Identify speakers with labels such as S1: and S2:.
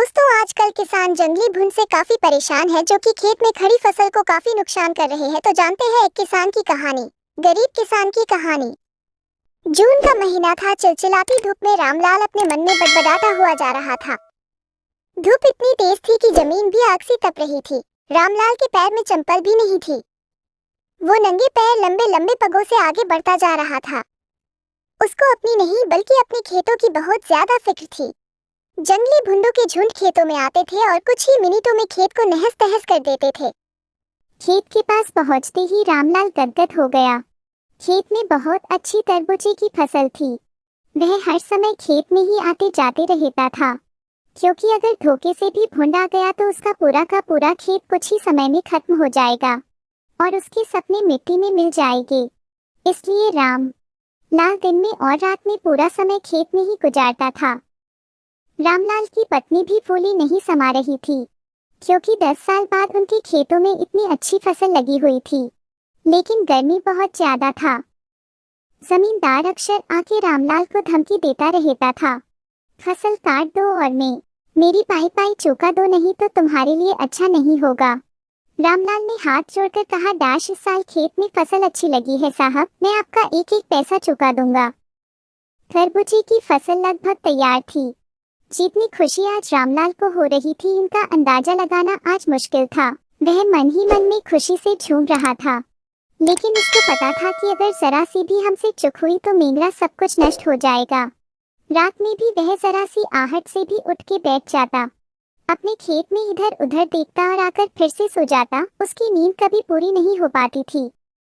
S1: दोस्तों, आजकल किसान जंगली भुन से काफी परेशान है, जो कि खेत में खड़ी फसल को काफी नुकसान कर रहे हैं। तो जानते हैं एक किसान की कहानी, गरीब किसान की कहानी। जून का महीना था। चिलचिलाती धूप में रामलाल अपने मन में बड़बड़ाता हुआ जा रहा था। धूप इतनी तेज थी कि जमीन भी आग से तप रही थी। रामलाल के पैर में चंपल भी नहीं थी। वो नंगे पैर लंबे लंबे पगों से आगे बढ़ता जा रहा था। उसको अपनी नहीं बल्कि अपने खेतों की बहुत ज्यादा फिक्र थी। जंगली भुंडों के झुंड खेतों में आते थे और कुछ ही मिनटों में खेत को नहस तहस कर देते थे। खेत के पास पहुंचते ही रामलाल गदगद हो गया। खेत में बहुत अच्छी तरबूजे की फसल थी। वह हर समय खेत में ही आते जाते रहता था, क्योंकि अगर धोखे से भी भुंड आ गया तो उसका पूरा का पूरा खेत कुछ ही समय में खत्म हो जाएगा और उसके सपने मिट्टी में मिल जाएंगे। इसलिए रामलाल दिन में और रात में पूरा समय खेत में ही गुजारता था। रामलाल की पत्नी भी फूली नहीं समा रही थी, क्योंकि 10 साल बाद उनके खेतों में इतनी अच्छी फसल लगी हुई थी, लेकिन गर्मी बहुत ज्यादा था। जमींदार अक्सर आके रामलाल को धमकी देता रहता था, फसल काट दो और मेरी पाई पाई चौका दो, नहीं तो तुम्हारे लिए अच्छा नहीं होगा। रामलाल ने हाथ जोड़कर कहा, डैश इस साल खेत में फसल अच्छी लगी है साहब, मैं आपका एक एक पैसा चुका दूंगा। तरबूजे की फसल लगभग तैयार थी। जितनी खुशी आज रामलाल को हो रही थी, इनका अंदाजा लगाना आज मुश्किल था। वह मन ही मन में खुशी से झूम रहा था, लेकिन उसको पता था कि अगर जरा सी भी हमसे चूक हुई तो मेरा सब कुछ नष्ट हो जाएगा। रात में भी वह जरा सी आहट से भी उठ के बैठ जाता, अपने खेत में इधर उधर देखता और आकर फिर से सो जाता। उसकी नींद कभी पूरी नहीं हो पाती थी।